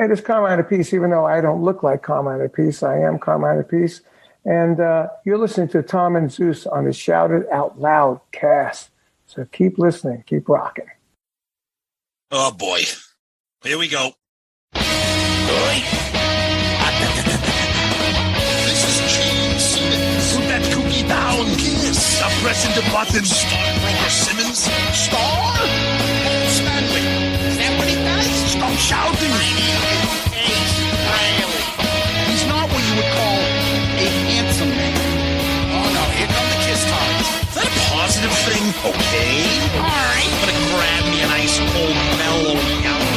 Hey, this is Carmine Apiece. Even though I don't look like Carmine Apiece, I am Carmine Apiece. And you're listening to Tom and Zeus on the Shout It Out Loudcast. So keep listening, keep rocking. Oh, boy. Here we go. This is James Simmons. Put that cookie down. Yes. Stop pressing the button. Stockbroker Simmons. Star? Paul Stanley. Is that what he does? Stop shouting. He's not what you would call a handsome man. Oh, no. Here come the kiss times. Is that a positive thing? Okay. All right. I'm going to grab me an ice cold mellow yellow.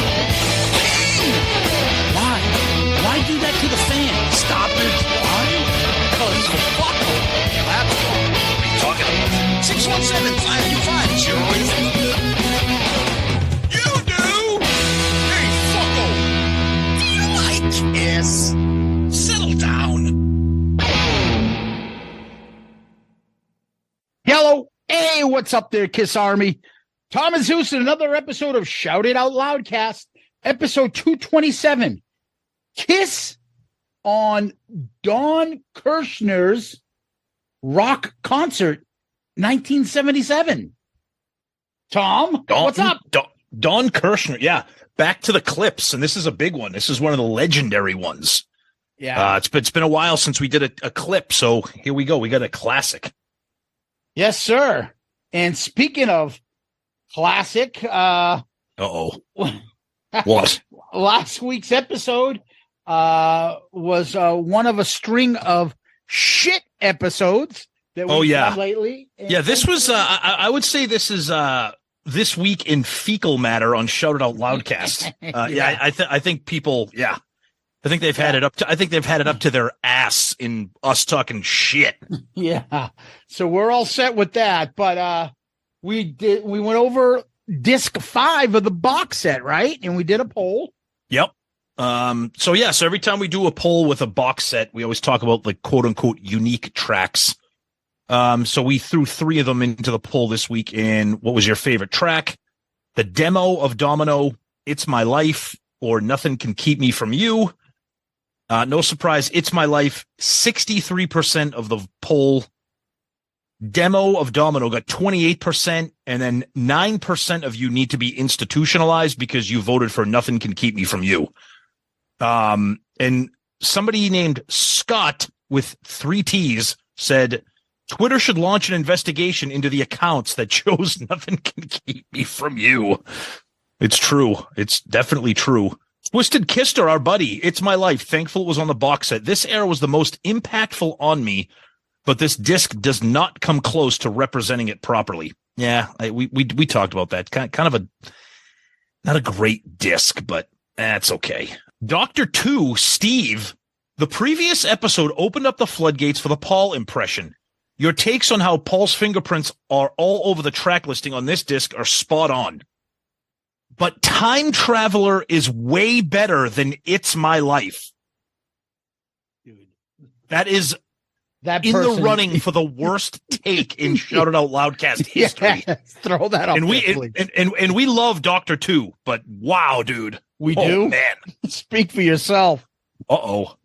Why do that to the fan? Stop it. Why? Because fuck them. That's what are you talking about? 617-525-08. You do? Hey, fucko. Do you like Kiss? Settle down. Hello. Hey, what's up there, Kiss Army? Tom and Zeus in another episode of Shout It Out Loudcast, episode 227. Kiss on Don Kirshner's rock concert, 1977. Tom, what's up? Don Kirshner, yeah. Back to the clips, and this is a big one. This is one of the legendary ones. Yeah. It's been a while since we did a clip, so here we go. We got a classic. Yes, sir. And speaking of classic, What? last week's episode was one of a string of shit episodes that we've done lately. Yeah, this was I would say this is this week in fecal matter on Shout It Out Loudcast. I think people, I think they've had it up to their ass in us talking shit. Yeah. So we're all set with that, but we went over disc 5 of the box set, right? And we did a poll. Yep. So every time we do a poll with a box set, we always talk about the quote unquote unique tracks. So we threw 3 of them into the poll this week. And what was your favorite track? The demo of Domino, It's My Life, or Nothing Can Keep Me From You. No surprise, It's My Life, 63% of the poll. Demo of Domino got 28%, and then 9% of you need to be institutionalized because you voted for Nothing Can Keep Me From You. And somebody named Scott with 3 T's said, Twitter should launch an investigation into the accounts that chose Nothing Can Keep Me From You. It's true. It's definitely true. Twisted Kister, our buddy, It's My Life. Thankful it was on the box set. This era was the most impactful on me, but this disc does not come close to representing it properly. Yeah, we talked about that. Kind of not a great disc, but that's okay. Dr. 2, Steve, the previous episode opened up the floodgates for the Paul impression. Your takes on how Paul's fingerprints are all over the track listing on this disc are spot on. But Time Traveler is way better than It's My Life. Dude, that is that in person, the running for the worst take in Shout It Out Loudcast history. Yes, throw that up. And we love Dr. 2, but wow, dude. We do? Man. Speak for yourself. Uh-oh.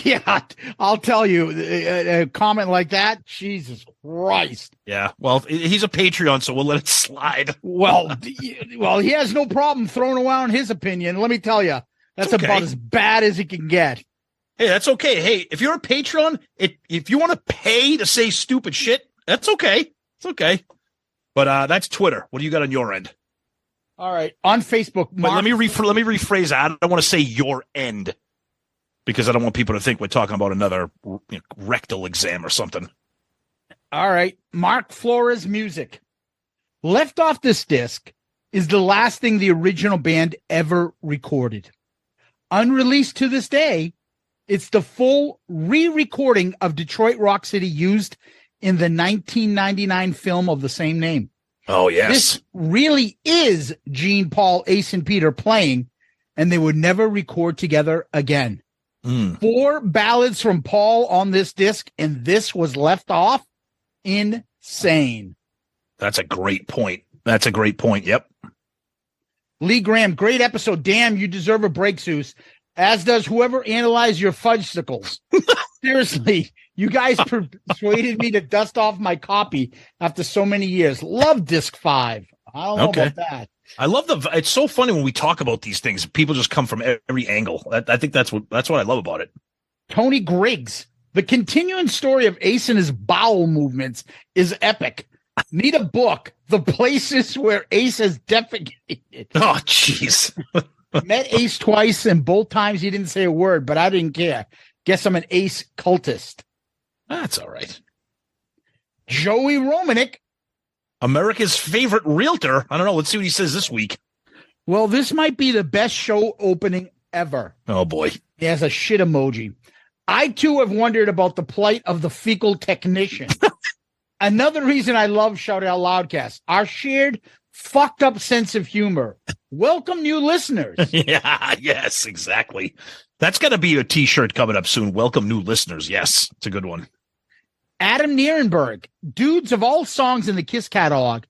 Yeah, I'll tell you, a comment like that, Jesus Christ. Yeah, well, he's a Patreon, so we'll let it slide. Well, he has no problem throwing around his opinion. Let me tell you, that's okay. About as bad as it can get. Hey, that's okay. Hey, if you're a Patreon, if you want to pay to say stupid shit, that's okay. It's okay. But that's Twitter. What do you got on your end? All right, on Facebook. But let me rephrase that. I don't want to say your end, because I don't want people to think we're talking about another rectal exam or something. All right. Mark Flores Music. Left off this disc is the last thing the original band ever recorded. Unreleased to this day, it's the full re-recording of Detroit Rock City used in the 1999 film of the same name. Oh, yes. This really is Gene, Paul, Ace, and Peter playing, and they would never record together again. 4 ballads from Paul on this disc, and this was left off. Insane. That's a great point. Yep. Lee Graham, great episode. Damn, you deserve a break, Zeus. As does whoever analyzed your fudgesicles. Seriously, you guys persuaded me to dust off my copy after so many years. Love Disc 5. I don't know about that. I love it's so funny when we talk about these things. People just come from every angle. I think that's what I love about it. Tony Griggs, the continuing story of Ace and his bowel movements is epic. Need a book. The places where Ace has defecated. Oh, jeez. Met Ace twice, and both times he didn't say a word, but I didn't care. Guess I'm an Ace cultist. That's all right. Joey Romanek, America's favorite realtor. I don't know. Let's see what he says this week. well, this might be the best show opening ever. Oh, boy. He has a shit emoji. I, too, have wondered about the plight of the fecal technician. Another reason I love Shout Out Loudcast, our shared fucked up sense of humor. Welcome new listeners. Yeah, yes, exactly. That's got to be a t-shirt coming up soon. Welcome new listeners. Yes, it's a good one. Adam Nierenberg, dudes of all songs in the Kiss catalog,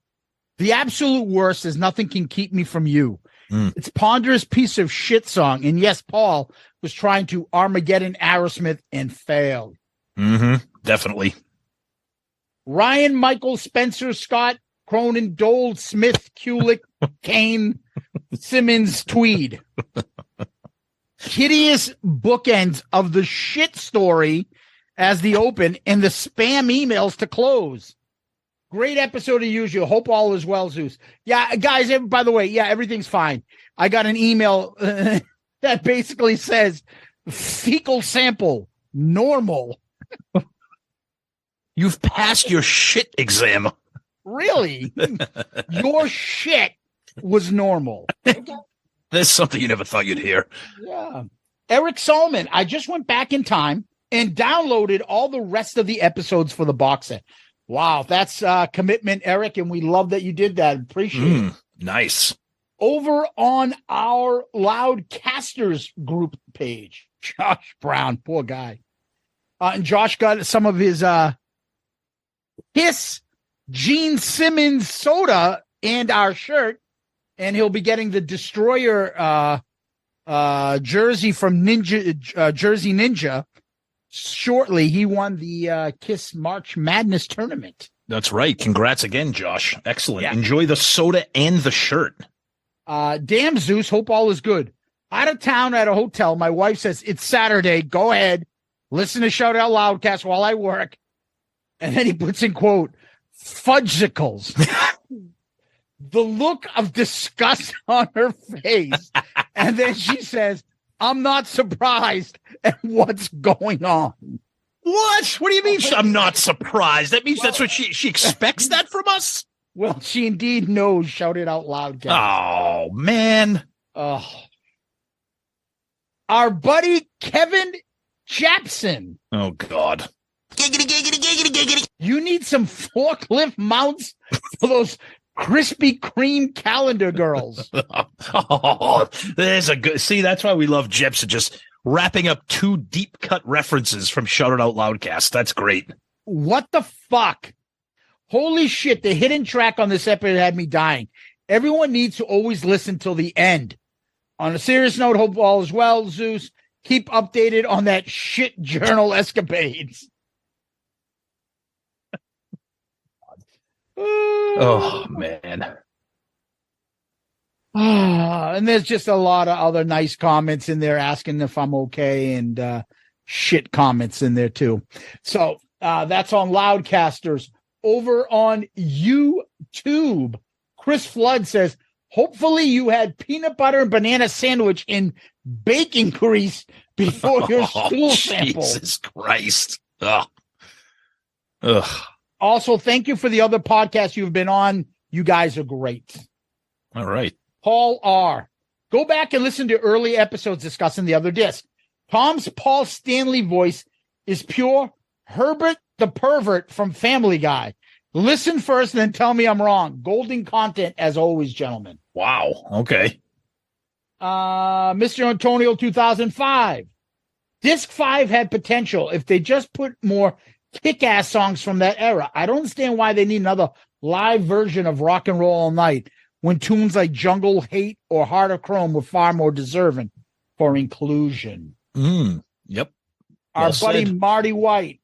the absolute worst is Nothing Can Keep Me From You. It's ponderous piece of shit song. And yes, Paul was trying to Armageddon Aerosmith and failed. Definitely. Ryan, Michael, Spencer, Scott, Cronin, Dole, Smith, Kulick, Kane, Simmons, Tweed. Hideous bookends of the shit story as the open and the spam emails to close. Great episode as usual. Hope all is well, Zeus. Yeah, guys, by the way, yeah, everything's fine. I got an email that basically says fecal sample normal. You've passed your shit exam. Really? Your shit was normal. There's something you never thought you'd hear. Yeah. Eric Solomon, I just went back in time and downloaded all the rest of the episodes for the box set. Wow, that's commitment, Eric, and we love that you did that. Appreciate it. Nice. Over on our Loudcasters group page, Josh Brown, poor guy. And Josh got some of his Kiss Gene Simmons soda and our shirt, and he'll be getting the Destroyer jersey from Jersey Ninja shortly. He won the Kiss March Madness tournament. That's right. Congrats again, Josh. Excellent. Yeah. Enjoy the soda and the shirt. Damn, Zeus, hope all is good. Out of town at a hotel, my wife says, it's Saturday. Go ahead. Listen to Shout Out Loudcast while I work. And then he puts in quote, fudgesicles. The look of disgust on her face. And then she says, I'm not surprised at what's going on. What? What do you mean? I'm not surprised. That means that's what she expects that from us? Well, she indeed knows. Shout it out loud, guys. Oh, man. Oh. Our buddy Kevin Japson. Oh, God. Giggity, giggity, giggity, giggity. You need some forklift mounts for those Krispy Kreme calendar girls. Oh, there's a good. See, that's why we love Jepson just wrapping up two deep cut references from Shout It Out Loudcast. That's great. What the fuck? Holy shit, the hidden track on this episode had me dying. Everyone needs to always listen till the end. On a serious note, hope all is well, Zeus. Keep updated on that shit journal escapades. Oh, man. And there's just a lot of other nice comments in there asking if I'm okay, and shit comments in there too. So that's on Loudcasters. Over on YouTube, Chris Flood says, hopefully you had peanut butter and banana sandwich in baking grease before your stool sample. Jesus Christ. Ugh. Ugh. Also, thank you for the other podcasts you've been on. You guys are great. All right. Paul R. Go back and listen to early episodes discussing the other disc. Tom's Paul Stanley voice is pure Herbert the Pervert from Family Guy. Listen first and then tell me I'm wrong. Golden content as always, gentlemen. Wow. Okay. Mr. Antonio 2005. Disc 5 had potential if they just put more kick-ass songs from that era. I don't understand why they need another live version of Rock and Roll All Night when tunes like Jungle, Hate, or Heart of Chrome were far more deserving for inclusion. Yep. Our Well buddy said. Marty White.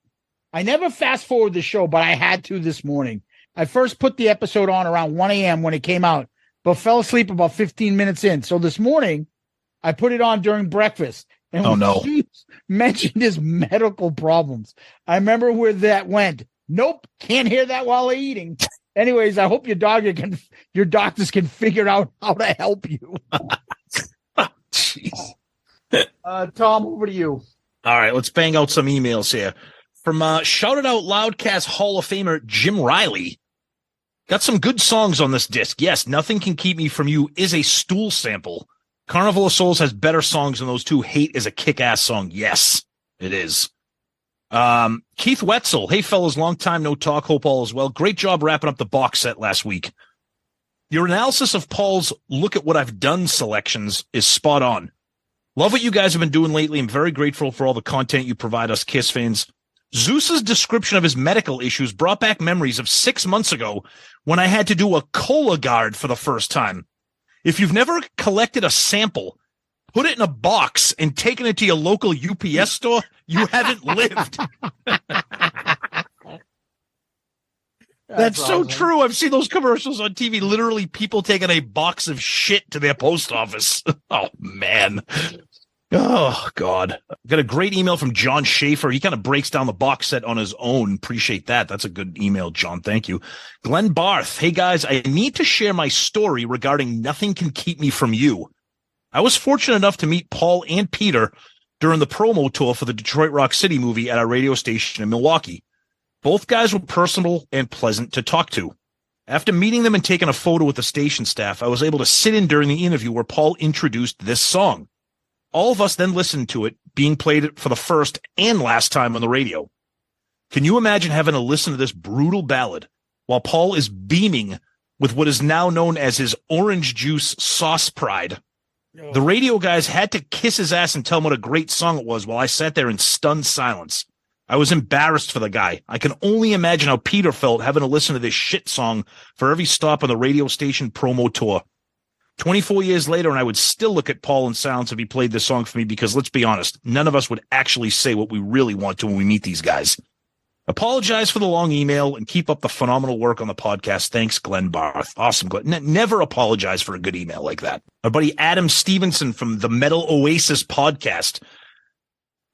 I never fast forward the show, but I had to this morning. I first put the episode on around 1 a.m. when it came out, but fell asleep about 15 minutes in. So this morning, I put it on during breakfast. And Zeus mentioned his medical problems. I remember where that went. Nope, can't hear that while eating. Anyways, I hope your doctors can figure out how to help you. Jeez. Tom, over to you. All right, let's bang out some emails here. From Shouted Out Loudcast Hall of Famer Jim Riley. Got some good songs on this disc. Yes, Nothing Can Keep Me From You is a Stool sample. Carnival of Souls has better songs than those two. Hate is a kick-ass song. Yes, it is. Keith Wetzel. Hey, fellas, long time no talk. Hope all is well. Great job wrapping up the box set last week. Your analysis of Paul's Look at What I've Done selections is spot on. Love what you guys have been doing lately. I'm very grateful for all the content you provide us Kiss fans. Zeus's description of his medical issues brought back memories of 6 months ago when I had to do a Cologuard for the first time. If you've never collected a sample, put it in a box and taken it to your local UPS store, you haven't lived. That's so awesome. true. I've seen those commercials on TV. Literally, people taking a box of shit to their post office. Oh, man. Oh, God. Got a great email from John Schaefer. He kind of breaks down the box set on his own. Appreciate that. That's a good email, John. Thank you. Glenn Barth. Hey, guys, I need to share my story regarding Nothing Can Keep Me From You. I was fortunate enough to meet Paul and Peter during the promo tour for the Detroit Rock City movie at our radio station in Milwaukee. Both guys were personable and pleasant to talk to. After meeting them and taking a photo with the station staff, I was able to sit in during the interview where Paul introduced this song. All of us then listened to it being played for the first and last time on the radio. Can you imagine having to listen to this brutal ballad while Paul is beaming with what is now known as his orange juice sauce pride? The radio guys had to kiss his ass and tell him what a great song it was while I sat there in stunned silence. I was embarrassed for the guy. I can only imagine how Peter felt having to listen to this shit song for every stop on the radio station promo tour. 24 years later, and I would still look at Paul in silence if he played this song for me, because let's be honest, none of us would actually say what we really want to when we meet these guys. Apologize for the long email and keep up the phenomenal work on the podcast. Thanks, Glenn Barth. Awesome, Glenn. Never apologize for a good email like that. Our buddy Adam Stevenson from the Metal Oasis podcast.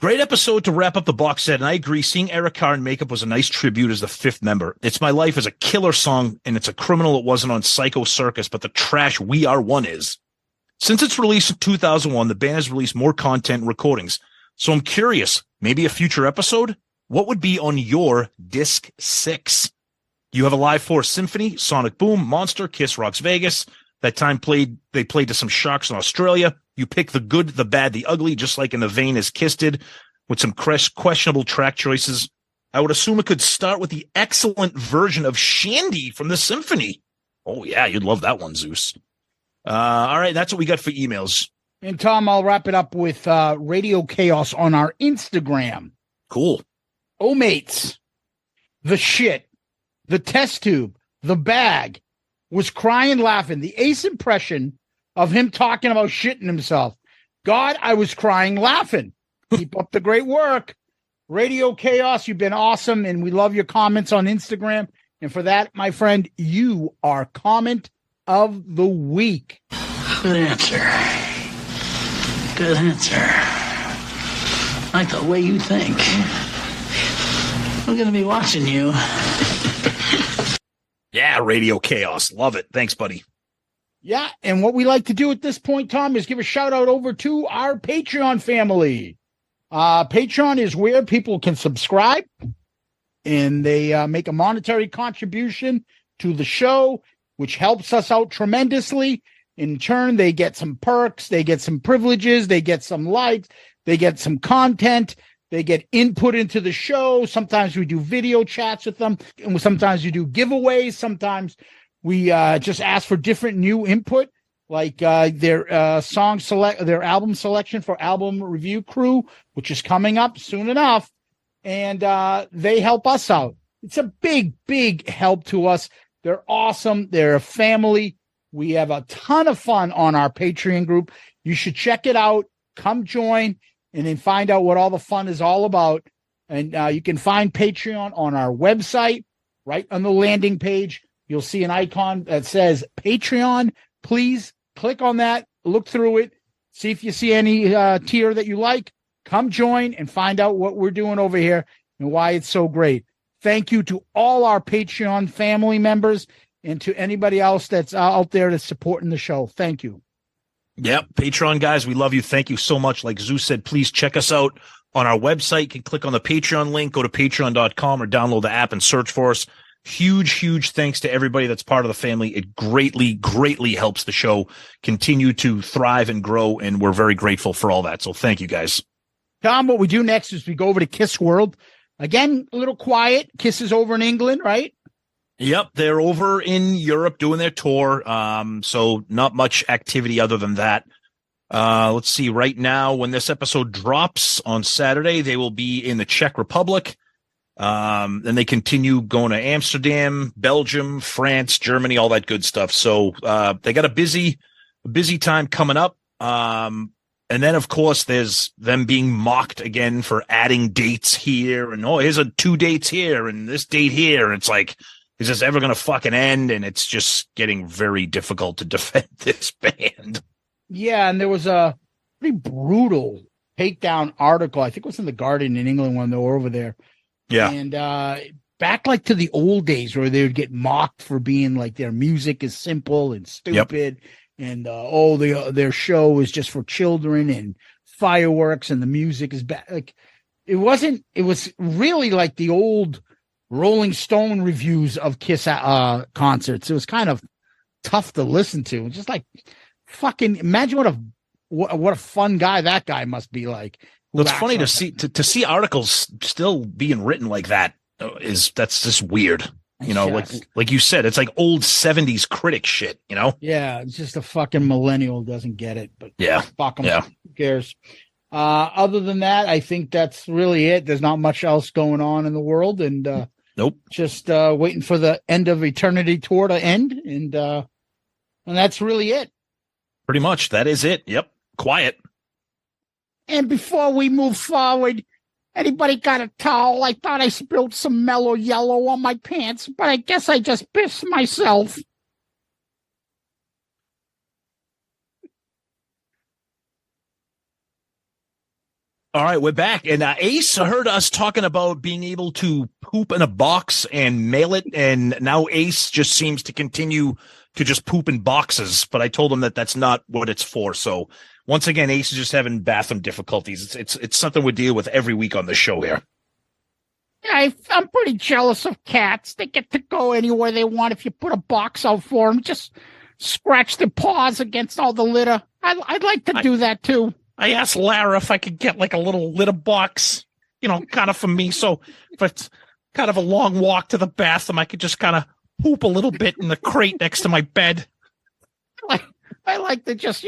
Great episode to wrap up the box set, and I agree, seeing Eric Carr in makeup was a nice tribute as the fifth member. It's My Life is a killer song, and it's a criminal it wasn't on Psycho Circus, but the trash We Are One is. Since its release in 2001, the band has released more content and recordings. So I'm curious, maybe a future episode? What would be on your Disc 6? You have a Live Force Symphony, Sonic Boom, Monster, Kiss Rocks Vegas. That time they played to some Sharks in Australia. You pick the good, the bad, the ugly, just like in the vein as Kiss did, with some questionable track choices. I would assume it could start with the excellent version of Shandy from the Symphony. Oh, yeah, you'd love that one, Zeus. All right, that's what we got for emails. And Tom, I'll wrap it up with Radio Chaos on our Instagram. Cool. Oh, mates, the shit, the test tube, the bag, was crying laughing. The ace impression of him talking about shitting himself. God, I was crying laughing. Keep up the great work. Radio Chaos, you've been awesome, and we love your comments on Instagram. And for that, my friend, you are comment of the week. Good answer. Good answer. I like the way you think. I'm going to be watching you. Yeah, Radio Chaos. Love it. Thanks, buddy. Yeah, and what we like to do at this point, Tom, is give a shout out over to our Patreon family. Patreon is where people can subscribe, and they make a monetary contribution to the show, which helps us out tremendously. In turn, they get some perks, they get some privileges, they get some likes, they get some content, they get input into the show. Sometimes we do video chats with them, and sometimes we do giveaways. Sometimes we just ask for different new input, like their their album selection for Album Review Crew, which is coming up soon enough. And they help us out. It's a big, big help to us. They're awesome. They're a family. We have a ton of fun on our Patreon group. You should check it out. Come join and then find out what all the fun is all about. And you can find Patreon on our website, right on the landing page. You'll see an icon that says Patreon. Please click on that, look through it, see if you see any tier that you like. Come join and find out what we're doing over here and why it's so great. Thank you to all our Patreon family members and to anybody else that's out there that's supporting the show. Thank you. Yep. Patreon guys, we love you. Thank you so much. Like Zeus said, please check us out on our website. You can click on the Patreon link, go to patreon.com or download the app and search for us. Huge thanks to everybody that's part of the family. It greatly helps the show continue to thrive and grow, and we're very grateful for all that. So thank you guys. Tom, what we do next is we go over to Kiss World. Again, a little quiet. Kiss is over in England, right? Yep, they're over in Europe doing their tour. So not much activity other than that. Let's see. Right now, when this episode drops on Saturday, they will be in the Czech Republic. Then they continue going to Amsterdam, Belgium, France, Germany, all that good stuff. So they got a busy time coming up. And then, of course, there's them being mocked again for adding dates here. And, here's 2 dates here and this date here. It's like, is this ever going to fucking end? And it's just getting very difficult to defend this band. Yeah, and there was a pretty brutal takedown article. I think it was in The Guardian in England when they were over there. Yeah. And back like to the old days where they would get mocked for being like their music is simple and stupid. Yep. And, their show is just for children and fireworks and the music is bad. Like it was really like the old Rolling Stone reviews of Kiss concerts. It was kind of tough to listen to. Just like fucking imagine what a fun guy that guy must be like. It's funny to see articles still being written like that. That's just weird. You know, like you said, it's like old 70s critic shit, you know? Yeah, it's just a fucking millennial doesn't get it. But yeah, fuck them. Yeah. Who cares? Other than that, I think that's really it. There's not much else going on in the world. And nope. Just waiting for the End of Eternity tour to end. And that's really it. Pretty much. That is it. Yep. Quiet. And before we move forward, anybody got a towel? I thought I spilled some mellow yellow on my pants, but I guess I just pissed myself. All right, we're back. And Ace heard us talking about being able to poop in a box and mail it. And now Ace just seems to continue to just poop in boxes. But I told him that that's not what it's for. So once again, Ace is just having bathroom difficulties. It's something we deal with every week on the show here. I'm pretty jealous of cats. They get to go anywhere they want. If you put a box out for them, just scratch their paws against all the litter. I'd like to do that too. I asked Lara if I could get like a little litter box, kind of for me. So if it's kind of a long walk to the bathroom, I could just kind of poop a little bit in the crate next to my bed. I like to just,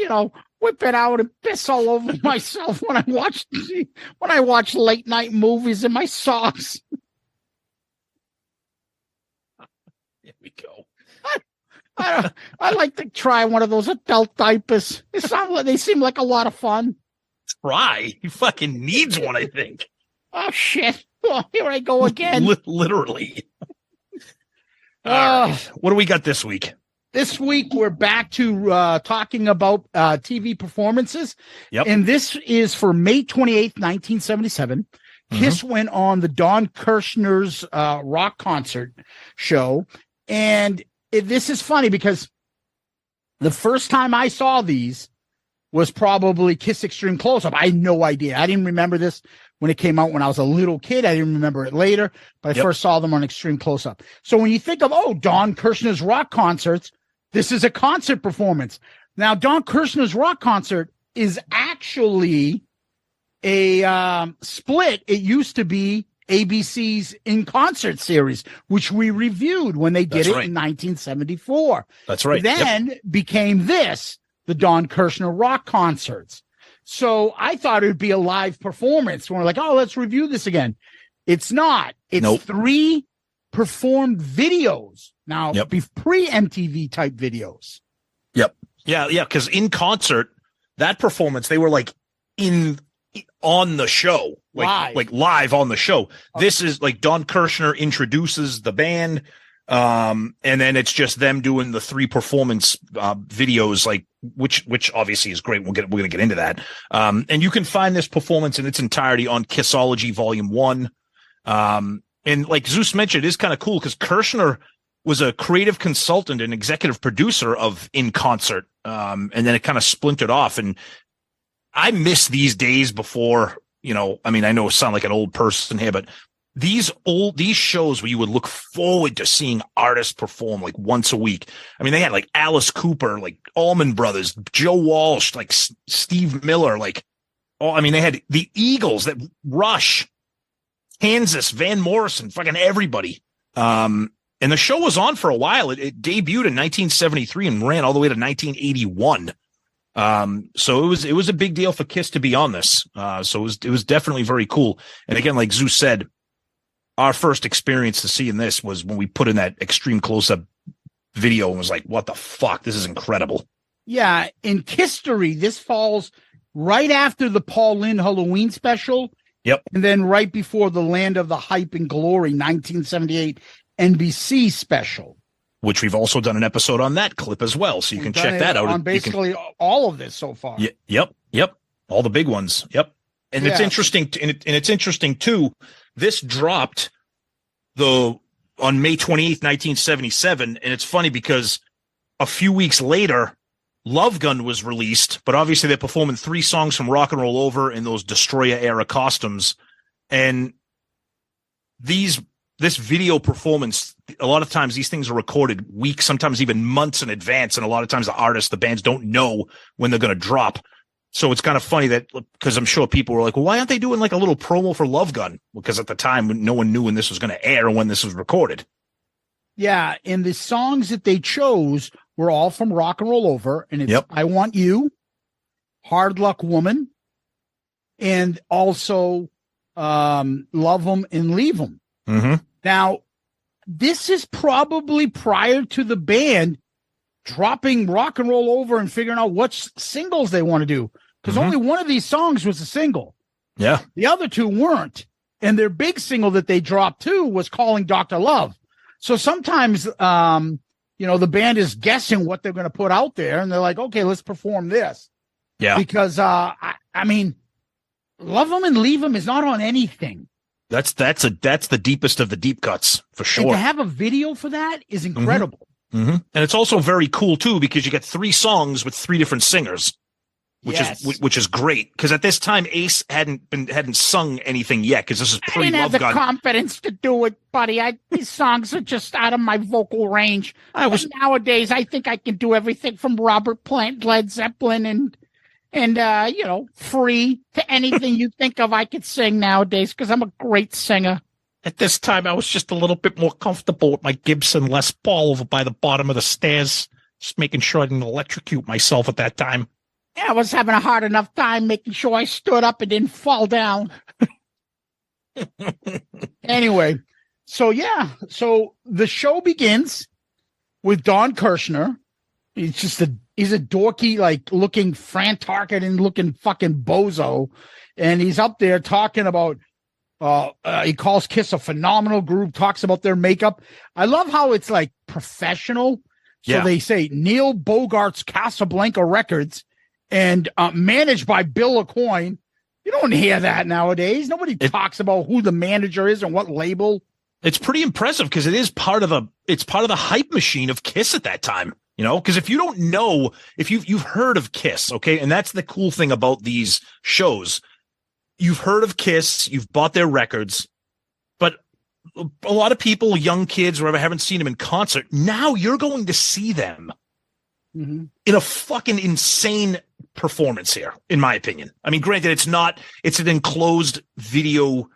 whip it out and piss all over myself when I watch late night movies in my socks. Here we go. I like to try one of those adult diapers. They seem like a lot of fun. Try? He fucking needs one, I think. Oh, shit. Oh, here I go again. Literally. All right. What do we got this week? This week, we're back to talking about TV performances. Yep. And this is for May 28th, 1977. Mm-hmm. Kiss went on the Don Kirshner's rock concert show. And this is funny because the first time I saw these was probably Kiss Extreme Close-Up. I had no idea. I didn't remember this when it came out when I was a little kid. I didn't remember it later, but I first saw them on Extreme Close-Up. So when you think of, Don Kirshner's rock concerts, this is a concert performance. Now, Don Kirshner's rock concert is actually a split. It used to be ABC's In Concert series, which we reviewed when they did in 1974. That's right. Then became the Don Kirshner rock concerts. So I thought it would be a live performance. We're like, let's review this again. It's not. It's 3 performed videos. Now, pre-MTV type videos. Yep. Yeah. Because in concert, that performance, they were like on the show, like live on the show. This is like Don Kirshner introduces the band. And then it's just them doing the 3 performance videos, like which obviously is great. We're gonna get into that. And you can find this performance in its entirety on Kissology Volume 1. And like Zeus mentioned, it is kind of cool because Kirshner was a creative consultant and executive producer of In Concert. And then it kind of splintered off. And I miss these days before, I mean, I know I sound like an old person here, but these shows where you would look forward to seeing artists perform like once a week. I mean, they had like Alice Cooper, like Allman Brothers, Joe Walsh, like Steve Miller, they had the Eagles, that Rush, Kansas, Van Morrison, fucking everybody. And the show was on for a while. It debuted in 1973 and ran all the way to 1981. So it was a big deal for Kiss to be on this. So it was definitely very cool. And again, like Zeus said, our first experience to seeing this was when we put in that extreme close-up video and was like, what the fuck? This is incredible. Yeah. In Kisstory, this falls right after the Paul Lynde Halloween special. Yep. And then right before the Land of the Hype and Glory 1978 NBC special. Which we've also done an episode on that clip as well. So you can check that out. On basically all of this so far. Yep. All the big ones. Yep. And it's interesting. It's interesting too. This dropped on May 28th, 1977. And it's funny because a few weeks later, Love Gun was released, but obviously they're performing 3 songs from Rock and Roll Over in those Destroyer era costumes. And this video performance, a lot of times these things are recorded weeks, sometimes even months in advance. And a lot of times the bands don't know when they're going to drop. So it's kind of funny that, because I'm sure people were like, well, why aren't they doing like a little promo for Love Gun? Because at the time, no one knew when this was going to air and when this was recorded. Yeah. And the songs that they chose were all from Rock and Roll Over. And it's I Want You, Hard Luck Woman, and also Love 'Em and Leave 'Em. Mm-hmm. Now, this is probably prior to the band dropping Rock and Roll Over and figuring out what singles they want to do. Because only one of these songs was a single. Yeah. The other 2 weren't. And their big single that they dropped too was Calling Dr. Love. So sometimes, the band is guessing what they're going to put out there. And they're like, okay, let's perform this. Yeah. Because, I mean, Love 'Em and Leave 'Em is not on anything. That's the deepest of the deep cuts for sure. And to have a video for that is incredible. Mm-hmm. And it's also very cool too, because you get 3 songs with 3 different singers, which is great. Because at this time, Ace hadn't sung anything yet. Because this is pre-Love Gun. I didn't have the confidence to do it, buddy. These songs are just out of my vocal range. Nowadays, I think I can do everything from Robert Plant, Led Zeppelin, and Free to anything you think of. I could sing nowadays because I'm a great singer. At this time, I was just a little bit more comfortable with my Gibson Les Paul over by the bottom of the stairs, just making sure I didn't electrocute myself at that time. Yeah, I was having a hard enough time making sure I stood up and didn't fall down. Anyway, so the show begins with Don Kirshner. He's a dorky, like looking Fran Tarkenton looking fucking bozo. And he's up there talking about, he calls Kiss a phenomenal group, talks about their makeup. I love how it's like professional. So they say Neil Bogart's Casablanca Records and managed by Bill Aucoin. You don't hear that nowadays. Nobody talks about who the manager is and what label. It's pretty impressive because it is part of the hype machine of Kiss at that time. Because if you don't know, if you've heard of Kiss, okay, and that's the cool thing about these shows. You've heard of Kiss, you've bought their records, but a lot of people, young kids, whatever, haven't seen them in concert. Now you're going to see them in a fucking insane performance here, in my opinion. I mean, granted, it's an enclosed video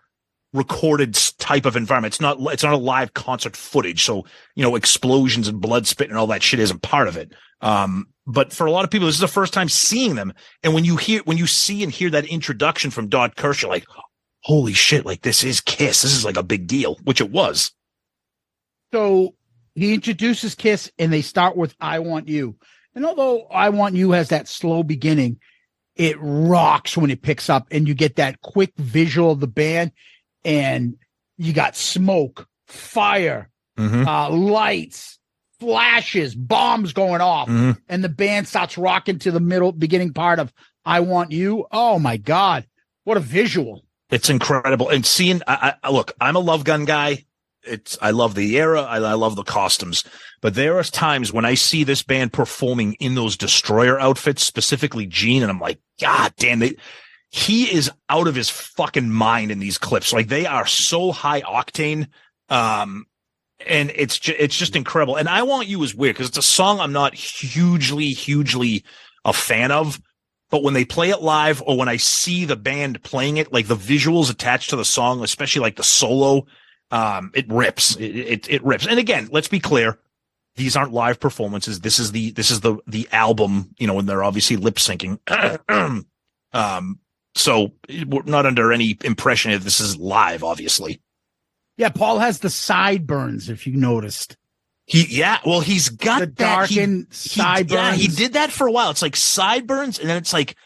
recorded type of environment. It's not a live concert footage. So, explosions and blood spit and all that shit isn't part of it. But for a lot of people, this is the first time seeing them. And when you see and hear that introduction from Don Kirshner, you're like, holy shit, like this is Kiss. This is like a big deal, which it was. So he introduces Kiss and they start with I Want You. And although I Want You has that slow beginning, it rocks when it picks up and you get that quick visual of the band and you got smoke, fire, lights, flashes, bombs going off, and the band starts rocking to the beginning part of I Want You. Oh my God. What a visual. It's incredible. And seeing, look, I'm a Love Gun guy. I love the era. I love the costumes, but there are times when I see this band performing in those Destroyer outfits, specifically Gene, and I'm like, God damn it. He is out of his fucking mind in these clips. Like, they are so high octane. And it's just incredible. And I Want You is weird because it's a song I'm not hugely a fan of, but when they play it live or when I see the band playing it, like the visuals attached to the song, especially like the solo, it rips. It rips. And again, let's be clear. These aren't live performances. This is the album, and they're obviously lip syncing. So we're not under any impression that this is live, obviously. Yeah. Paul has the sideburns, if you noticed. He's got the darkened sideburns. Yeah, he did that for a while. It's like sideburns, and then it's like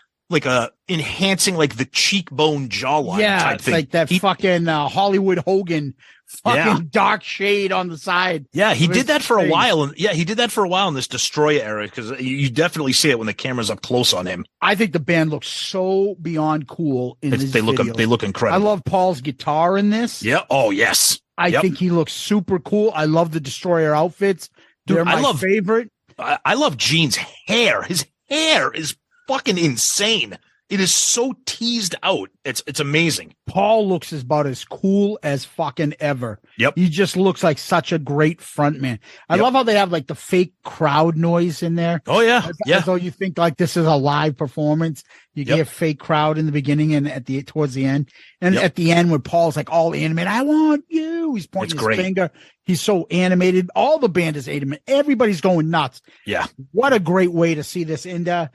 enhancing like the cheekbone jawline type it's thing. like that fucking Hollywood Hogan fucking dark shade on the side. Yeah, he did that for a while. And he did that for a while in this Destroyer era because you definitely see it when the camera's up close on him. I think the band looks so beyond cool in this video. They look incredible. I love Paul's guitar in this. Yeah. Oh, yes. I think he looks super cool. I love the Destroyer outfits. They're my favorite. I love Gene's hair. His hair is fucking insane. It is so teased out. It's amazing. Paul looks about as cool as fucking ever. Yep. He just looks like such a great frontman. I love how they have like the fake crowd noise in there. Oh yeah. As though you think like this is a live performance. You get a fake crowd in the beginning and towards the end. And at the end when Paul's like all animated, I want you. He's pointing his finger. He's so animated. All the band is animated. Everybody's going nuts. Yeah. What a great way to see this. And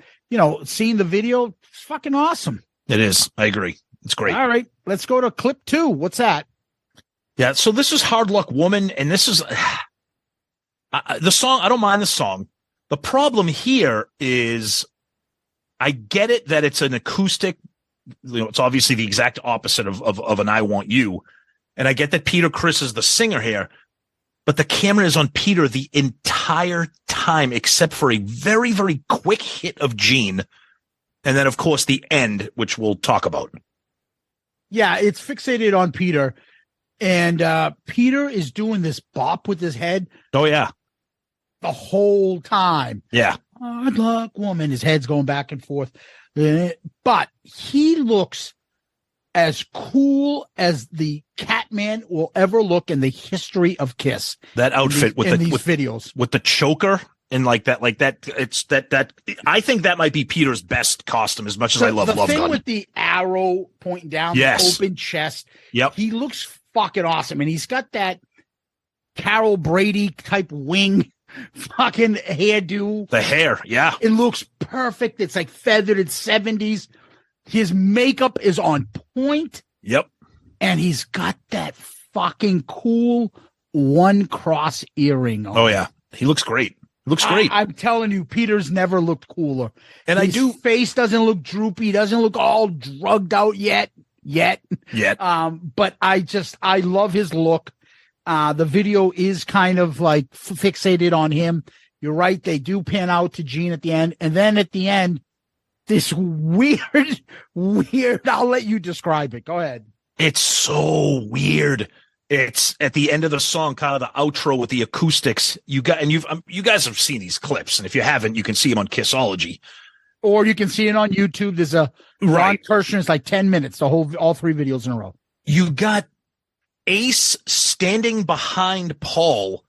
seeing the video, it's fucking awesome. It is. I agree. It's great. All right. Let's go to clip 2. What's that? Yeah. So this is Hard Luck Woman. And this is the song. I don't mind the song. The problem here is I get it that it's an acoustic. It's obviously the exact opposite of an I Want You. And I get that Peter Criss is the singer here, but the camera is on Peter the entire time, except for a very, very quick hit of Gene. And then, of course, the end, which we'll talk about. Yeah, it's fixated on Peter. And Peter is doing this bop with his head. Oh, yeah. The whole time. Yeah. Hard luck woman. His head's going back and forth. But he looks as cool as the Catman will ever look in the history of Kiss. That outfit with these videos. With the choker. And like that, it's that. I think that might be Peter's best costume. As much as I love Love Gun. The thing with the arrow pointing down, the open chest. Yep, he looks fucking awesome, and he's got that Carol Brady type wing, fucking hairdo. The hair, yeah, it looks perfect. It's like feathered. It's 70s. His makeup is on point. Yep, and he's got that fucking cool one cross earring on. Oh yeah, he looks great. Looks great. I'm telling you, Peter's never looked cooler. And his face doesn't look droopy, doesn't look all drugged out yet. But I love his look. The video is kind of like fixated on him. You're right. They do pan out to Gene at the end. And then at the end, this weird, I'll let you describe it. Go ahead. It's so weird. It's at the end of the song, kind of the outro with the acoustics. You guys have seen these clips, and if you haven't, you can see them on Kissology, or you can see it on YouTube. There's a Ron Kirshner. It's like 10 minutes, all 3 videos in a row. You got Ace standing behind Paul,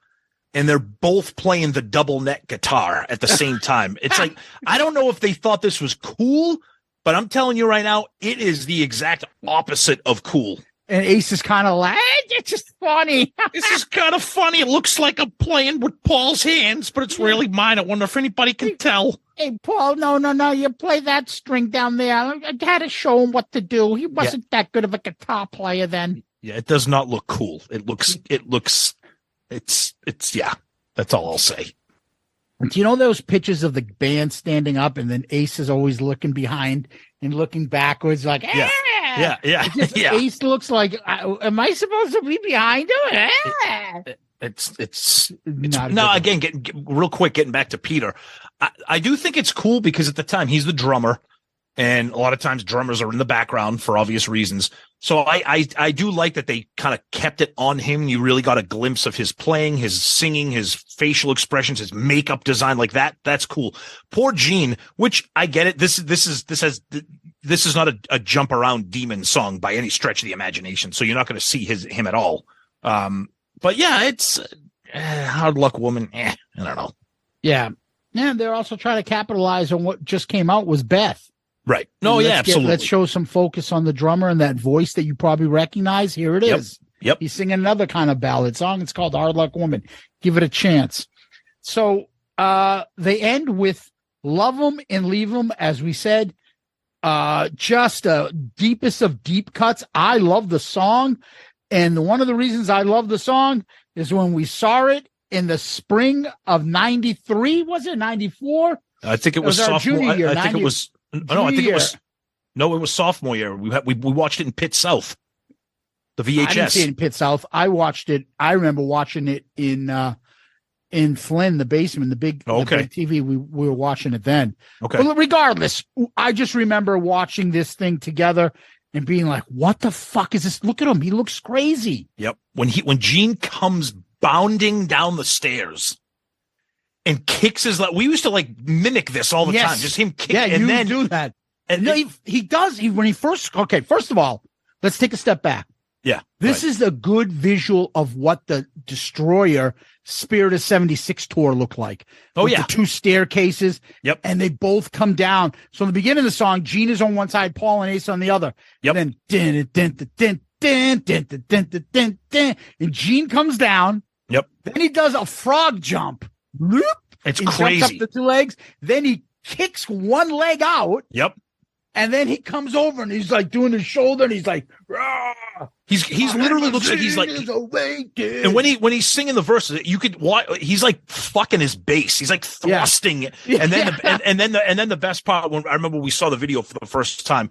and they're both playing the double neck guitar at the same time. It's like I don't know if they thought this was cool, but I'm telling you right now, it is the exact opposite of cool. And Ace is kind of like, it's just funny. This is kind of funny. It looks like I'm playing with Paul's hands, but it's really mine. I wonder if anybody can tell. Hey, Paul, no. You play that string down there. I had to show him what to do. He wasn't that good of a guitar player then. Yeah, it does not look cool. It's yeah. That's all I'll say. Do you know those pictures of the band standing up and then Ace is always looking behind and looking backwards like, Yeah. Yeah. Yeah. Ace looks like, am I supposed to be behind him? It's Not no, good. again, real quick, getting back to Peter. I do think it's cool because at the time he's the drummer, and a lot of times drummers are in the background for obvious reasons. So I do like that they kind of kept it on him. You really got a glimpse of his playing, his singing, his facial expressions, his makeup design like that. That's cool. Poor Gene, which I get it. This is not a jump around demon song by any stretch of the imagination. So you're not going to see him at all. But yeah, it's hard luck woman. I don't know. Yeah. Yeah. They're also trying to capitalize on what just came out was Beth. Right. No, yeah, absolutely. Let's show some focus on the drummer and that voice that you probably recognize. Here it is. Yep. He's singing another kind of ballad song. It's called Hard Luck Woman. Give it a chance. So they end with Love 'Em and Leave 'Em, as we said. Just a deepest of deep cuts. I love the song. And one of the reasons I love the song is when we saw it in the spring of 93. Was it 94? I think it was our sophomore. junior year, I think it was. No, I think junior it was. No, it was sophomore year. We watched it in Pitt South, the VHS. I didn't see it in Pitt South. I watched it. I remember watching it in Flynn, the basement, the big TV. We were watching it then. Okay. But regardless, I just remember watching this thing together and being like, "What the fuck is this? Look at him. He looks crazy." Yep. When Gene comes bounding down the stairs and kicks his we used to like mimic this all the time. Just him kick. Yeah, and you then do that. And no, he does. First of all, let's take a step back. Yeah. This is a good visual of what the Destroyer Spirit of 76 tour looked like. Oh, with yeah. the two staircases. Yep. And they both come down. So in the beginning of the song, Gene is on one side, Paul and Ace on the other. Yep. And then and Gene comes down. Yep. Then he does a frog jump. It's he crazy. jumps up the two legs. Then he kicks one leg out. Yep. And then he comes over and he's like doing his shoulder and he's like, "Rah! He's literally looks like he's like, and when he's singing the verses, you could he's like fucking his bass. He's like thrusting it. And then the best part, when I remember we saw the video for the first time,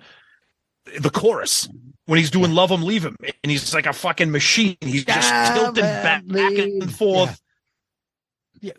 the chorus when he's doing Love 'Em, Leave 'Em, and he's like a fucking machine. He's just tilting back and forth. Yeah.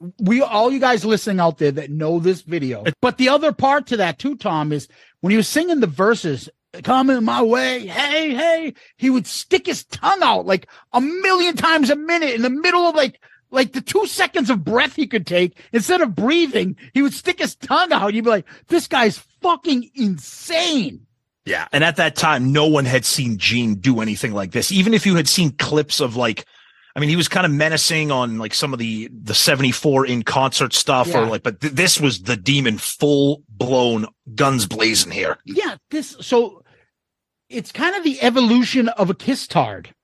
All you guys listening out there that know this video. But the other part to that too, Tom, is when he was singing the verses, "Coming my way, hey, hey," he would stick his tongue out like a million times a minute in the middle of like the 2 seconds of breath he could take. Instead of breathing, he would stick his tongue out. You'd be like, this guy's fucking insane. Yeah. And at that time, no one had seen Gene do anything like this. Even if you had seen clips of he was kind of menacing on like some of the 74 in concert stuff but this was the demon full blown guns blazing here. Yeah. So it's kind of the evolution of a Kiss Tard.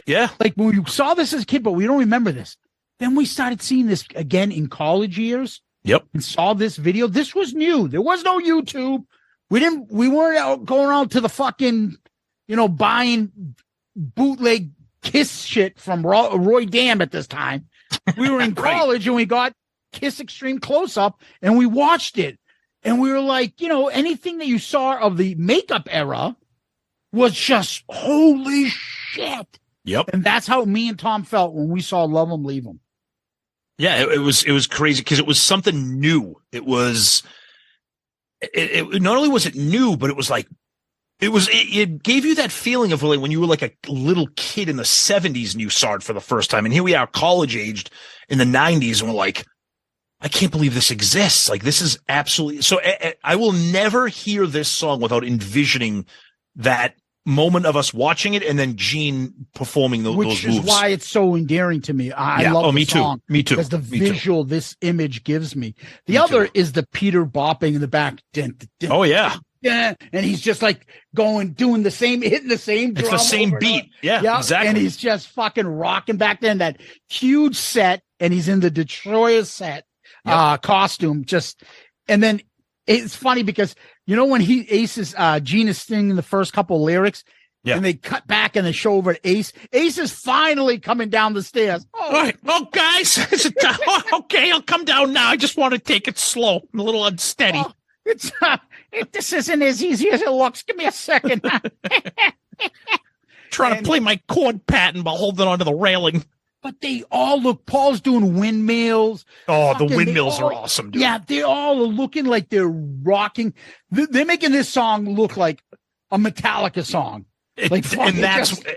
Yeah. Like when we saw this as a kid, but we don't remember this. Then we started seeing this again in college years. Yep. And saw this video. This was new. There was no YouTube. We weren't out going out to the fucking, buying bootleg Kiss shit from Roy Dam at this time. We were in college and we got Kiss Extreme Close Up and we watched it. And we were like, anything that you saw of the makeup era was just holy shit. Yep. And that's how me and Tom felt when we saw Love 'Em, Leave 'Em. Yeah, it was crazy because it was something new. It was it not only was it new, but it was like it gave you that feeling of when you were like a little kid in the 70s and you saw it for the first time. And here we are, college aged in the 90s, and we're like, I can't believe this exists. Like, this is absolutely so. I will never hear this song without envisioning that moment of us watching it and then Gene performing those moves. Which is why it's so endearing to me. I love the song. Me too. Because the visual this image gives me. The other is the Peter bopping in the back. Oh, yeah. Yeah, and he's just like hitting the same drum. It's the same beat. Yeah, exactly. And he's just fucking rocking back then. That huge set, and he's in the Detroit set costume. And then it's funny because when Gene is singing the first couple lyrics, Yeah. And they cut back and they show over to Ace. Ace is finally coming down the stairs. All right. Well, guys, okay, I'll come down now. I just want to take it slow. I'm a little unsteady. Oh, this isn't as easy as it looks. Give me a second. Trying to play my chord pattern while holding onto the railing. But they all look, Paul's doing windmills. Oh, the windmills are awesome, dude. Yeah, they all are looking like they're rocking. They're making this song look like a Metallica song.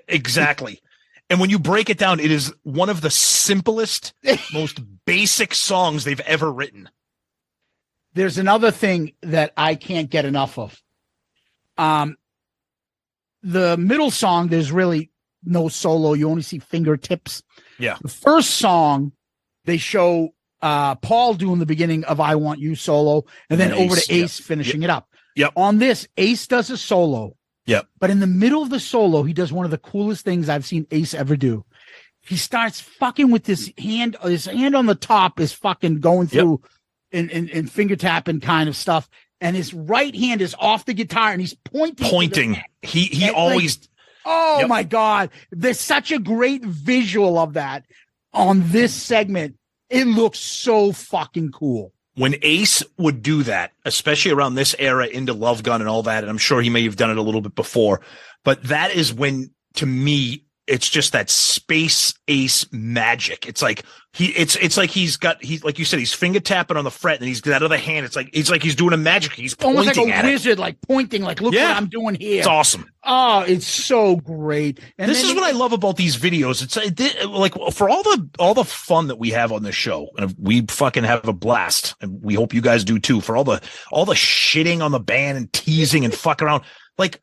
Exactly. And when you break it down, it is one of the simplest, most basic songs they've ever written. There's another thing that I can't get enough of. The middle song, there's really no solo. You only see fingertips. Yeah. The first song, they show Paul doing the beginning of I Want You solo, and then over to Ace finishing it up. Yep. On this, Ace does a solo. Yep. But in the middle of the solo, he does one of the coolest things I've seen Ace ever do. He starts fucking with his hand on the top is fucking going through and finger tapping kind of stuff. And his right hand is off the guitar and he's pointing. He always. My God. There's such a great visual of that on this segment. It looks so fucking cool. When Ace would do that, especially around this era into Love Gun and all that, and I'm sure he may have done it a little bit before, but that is when, to me, it's just that space Ace magic. It's like it's like he's like you said, he's finger tapping on the fret and he's that other hand. It's like he's doing a magic. He's pointing almost like a at wizard, like pointing, like look what I'm doing here. It's awesome. Oh, it's so great. And this is what I love about these videos. It's like for all the fun that we have on this show, and we fucking have a blast, and we hope you guys do too. For all the shitting on the band and teasing and fuck around, like.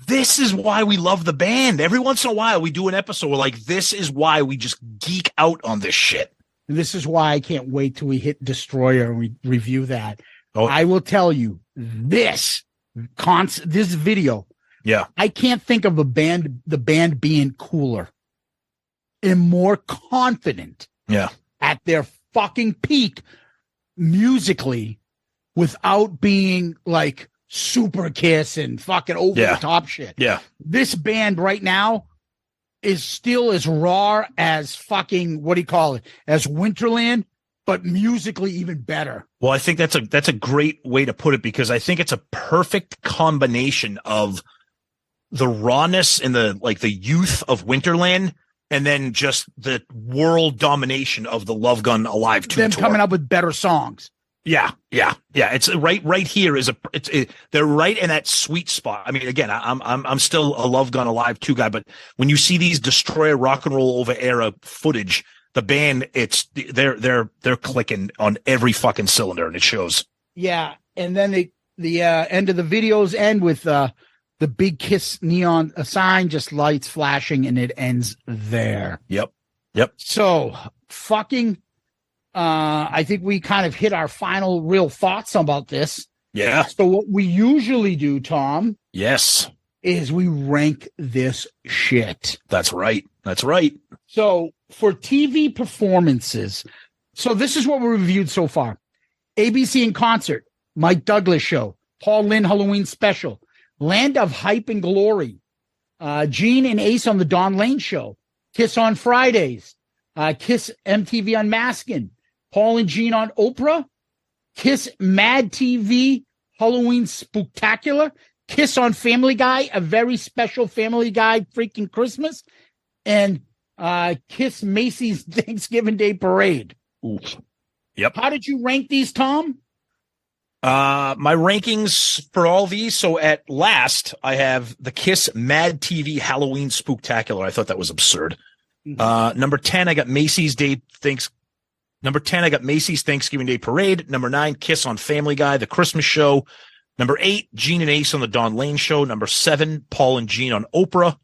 This is why we love the band. Every once in a while, we do an episode where, like, this is why we just geek out on this shit. And this is why I can't wait till we hit Destroyer and we review that. Oh. I will tell you this video. Yeah. I can't think of the band being cooler and more confident. Yeah. At their fucking peak musically without being like super Kiss and fucking over the top shit. Yeah. This band right now is still as raw as fucking, what do you call it? As Winterland, but musically even better. Well, I think that's a great way to put it, because I think it's a perfect combination of the rawness and the youth of Winterland, and then just the world domination of the Love Gun Alive 2 Them tour. coming up with better songs. Yeah. It's right here they're right in that sweet spot. I mean, again, I'm still a Love Gun Alive 2 guy, but when you see these Destroyer Rock and Roll Over era footage, the band, they're clicking on every fucking cylinder, and it shows. Yeah, and then the end of the videos end with the big Kiss neon sign, just lights flashing, and it ends there. Yep. So fucking. I think we kind of hit our final real thoughts about this. Yeah. So what we usually do, Tom. Yes. Is we rank this shit. That's right. So for TV performances, so this is what we reviewed so far. ABC in Concert, Mike Douglas Show, Paul Lynde Halloween Special, Land of Hype and Glory, Gene and Ace on the Don Lane Show, Kiss on Fridays, Kiss MTV Unmasking, Paul and Gene on Oprah, Kiss Mad TV, Halloween Spooktacular, Kiss on Family Guy, a very special Family Guy freaking Christmas, and Kiss Macy's Thanksgiving Day Parade. Ooh. Yep. How did you rank these, Tom? My rankings for all these. So at last, I have the Kiss Mad TV Halloween Spooktacular. I thought that was absurd. Mm-hmm. Number 10, I got Macy's Thanksgiving Day Parade. Number 9, Kiss on Family Guy, The Christmas Show. Number 8, Gene and Ace on the Don Lane Show. Number 7, Paul and Gene on Oprah.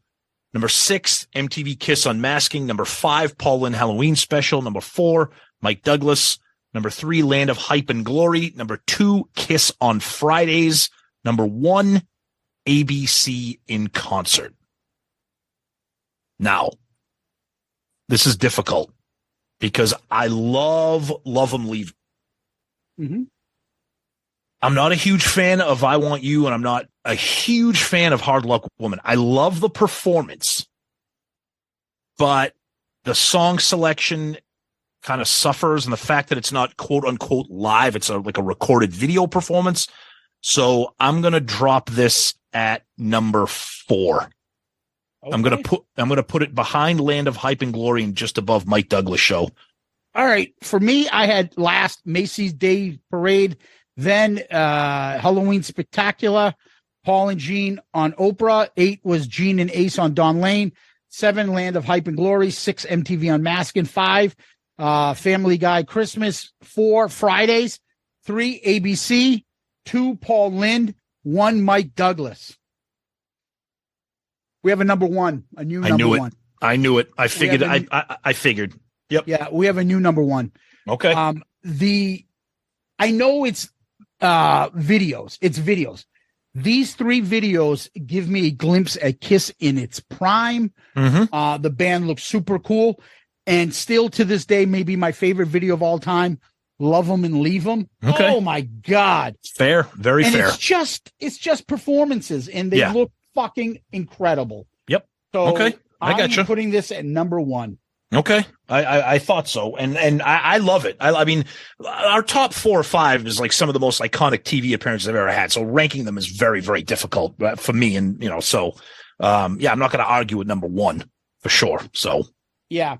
Number 6, MTV Kiss Unmasking. Number 5, Paul Lynde Halloween Special. Number 4, Mike Douglas. Number 3, Land of Hype and Glory. Number 2, Kiss on Fridays. Number 1, ABC in Concert. Now, this is difficult because I love 'em, leave. Mm-hmm. I'm not a huge fan of I Want You, and I'm not a huge fan of Hard Luck Woman. I love the performance, but the song selection kind of suffers, and the fact that it's not quote unquote live, it's like a recorded video performance. So I'm going to drop this at number 4. Okay. I'm going to put it behind Land of Hype and Glory and just above Mike Douglas Show. All right. For me, I had last Macy's Day Parade, then Halloween Spectacular, Paul and Gene on Oprah. 8 was Gene and Ace on Don Lane. 7, Land of Hype and Glory. 6, MTV Unmasking. 5, Family Guy Christmas. 4, Fridays. 3, ABC. 2, Paul Lynde. 1, Mike Douglas. We have a number 1, a new number 1. I knew it. I figured. I figured. Yep. Yeah, we have a new number 1. Okay. I know it's videos. It's videos. These 3 videos give me a glimpse at Kiss in its prime. Mm-hmm. The band looks super cool, and still to this day, maybe my favorite video of all time. Love 'Em and Leave 'Em. Okay. Oh my God. Fair. Very and fair. It's just performances, and they look fucking incredible. Yep. So okay. I got you. I'm putting this at number 1. Okay. I thought so. And I love it. I mean, our top 4 or 5 is like some of the most iconic TV appearances I've ever had. So ranking them is very, very difficult for me. And, so, I'm not going to argue with number 1 for sure. So, yeah.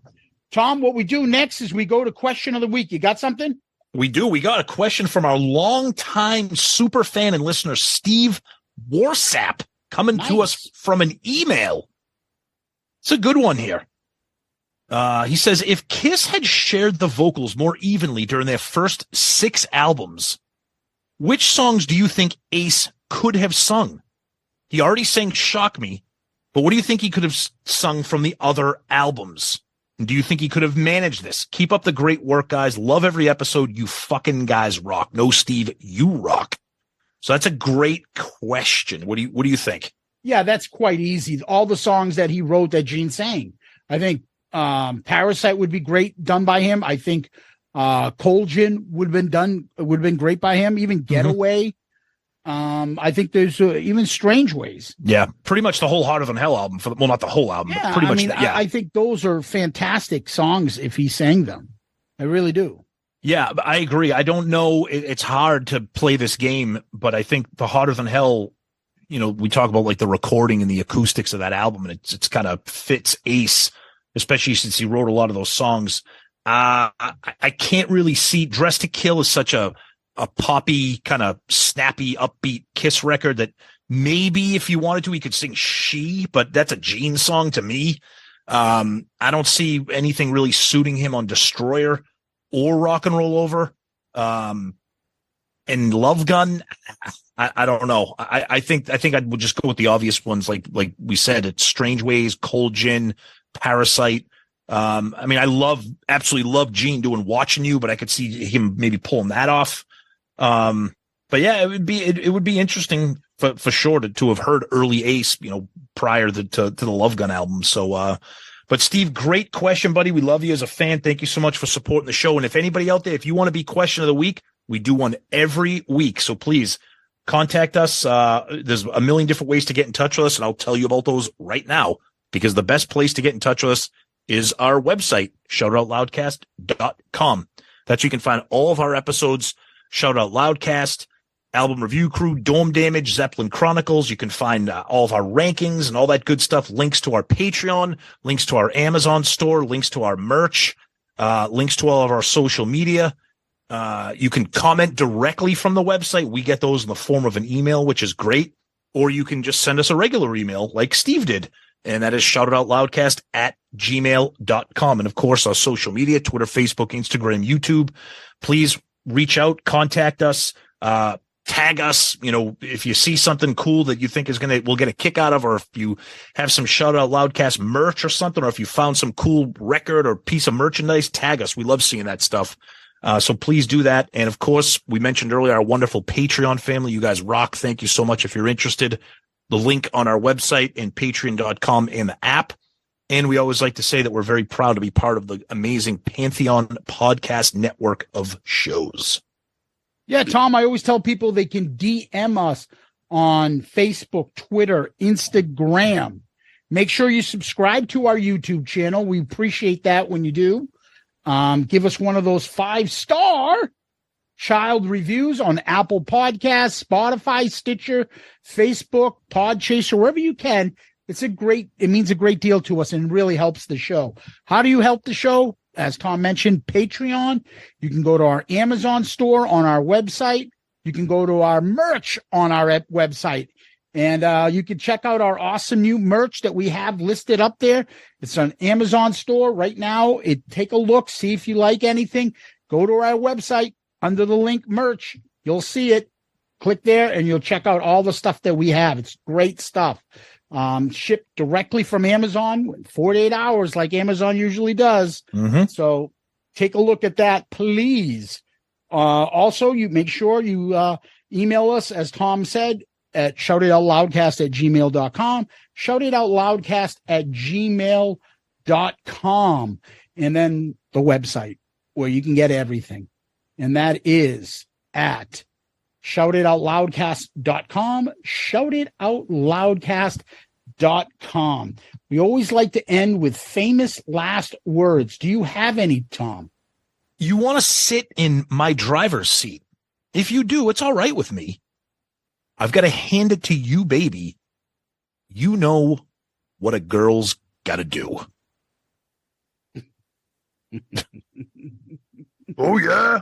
Tom, what we do next is we go to question of the week. You got something? We do. We got a question from our longtime super fan and listener, Steve Warsap, coming to us from an email. It's a good one here. He says, if Kiss had shared the vocals more evenly during their first 6 albums, which songs do you think Ace could have sung? He already sang Shock Me, but what do you think he could have sung from the other albums? And do you think he could have managed this? Keep up the great work, guys. Love every episode. You fucking guys rock. No, Steve, you rock. So that's a great question. What do you think? Yeah, that's quite easy. All the songs that he wrote that Gene sang. I think Parasite would be great done by him. I think Cold Gin would have been great by him. Even Getaway. I think there's even Strange Ways. Yeah, pretty much the whole Harder Than Hell album. Not the whole album, but pretty much. I think those are fantastic songs if he sang them. I really do. Yeah, I agree. I don't know. It's hard to play this game, but I think the Harder Than Hell, we talk about like the recording and the acoustics of that album, and it's kind of fits Ace, especially since he wrote a lot of those songs. I can't really see Dress to Kill is such a poppy, kind of snappy, upbeat Kiss record that maybe if you wanted to, he could sing She, but that's a Gene song to me. I don't see anything really suiting him on Destroyer or Rock and Roll Over. And Love Gun, I don't know. I think I would just go with the obvious ones. Like we said, it's Strange Ways, Cold Gin, Parasite. I absolutely love Gene doing Watching You, but I could see him maybe pulling that off. But yeah, it would be interesting for sure to have heard early Ace, prior to the Love Gun album. So, but Steve, great question, buddy. We love you as a fan. Thank you so much for supporting the show. And if anybody out there, if you want to be question of the week, we do one every week. So please contact us. There's a million different ways to get in touch with us, and I'll tell you about those right now, because the best place to get in touch with us is our website, shoutouts.loudcast.com. That's where you can find all of our episodes. Shout Out Loudcast, Album Review Crew, Dome Damage, Zeppelin Chronicles. You can find all of our rankings and all that good stuff. Links to our Patreon, links to our Amazon store, links to our merch, links to all of our social media. You can comment directly from the website. We get those in the form of an email, which is great. Or you can just send us a regular email like Steve did. And that is shoutitoutloudcast@gmail.com. And of course, our social media, Twitter, Facebook, Instagram, YouTube. Please reach out, contact us, tag us. If you see something cool that you think we'll get a kick out of, or if you have some Shout Out Loudcast merch or something, or if you found some cool record or piece of merchandise, tag us. We love seeing that stuff. So please do that. And of course, we mentioned earlier, our wonderful Patreon family. You guys rock. Thank you so much. If you're interested, the link on our website and patreon.com and the app. And we always like to say that we're very proud to be part of the amazing Pantheon podcast network of shows. Yeah, Tom, I always tell people they can DM us on Facebook, Twitter, Instagram. Make sure you subscribe to our YouTube channel. We appreciate that when you do. Give us one of those 5-star child reviews on Apple Podcasts, Spotify, Stitcher, Facebook, Podchaser, wherever you can. It means a great deal to us and really helps the show. How do you help the show? As Tom mentioned, Patreon. You can go to our Amazon store on our website. You can go to our merch on our website. And you can check out our awesome new merch that we have listed up there. It's on Amazon store right now. Take a look, see if you like anything. Go to our website under the link merch. You'll see it. Click there and you'll check out all the stuff that we have. It's great stuff. Shipped directly from Amazon in 48 hours like Amazon usually does. Mm-hmm. So take a look at that, please. Also, you make sure you email us, as Tom said, at shoutitoutloudcast@gmail.com, shoutitoutloudcast@gmail.com, and then the website where you can get everything. And that is at shoutitoutloudcast.com, shoutitoutloudcast.com. We always like to end with famous last words. Do you have any, Tom? You want to sit in my driver's seat? If you do, it's all right with me. I've got to hand it to you, baby. You know what a girl's got to do. Oh, yeah.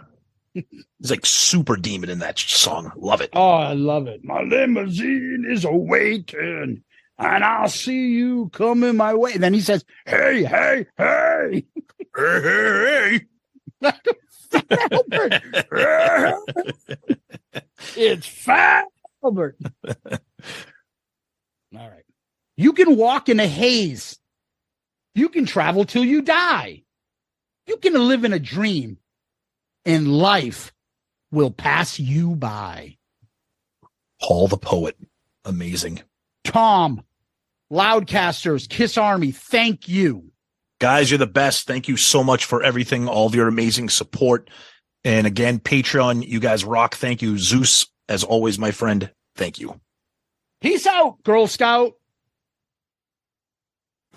It's like super demon in that song. Love it. Oh, I love it. My limousine is awaiting, and I'll see you coming my way. And then he says, hey, hey, hey. Hey, hey, Albert. It's Fat Albert. All right. You can walk in a haze. You can travel till you die. You can live in a dream, and life will pass you by. Paul the Poet. Amazing. Tom, Loudcasters, Kiss Army, thank you. Guys, you're the best. Thank you so much for everything, all of your amazing support. And again, Patreon, you guys rock. Thank you. Zeus, as always, my friend. Thank you. Peace out, Girl Scout.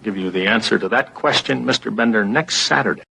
Give you the answer to that question, Mr. Bender, next Saturday.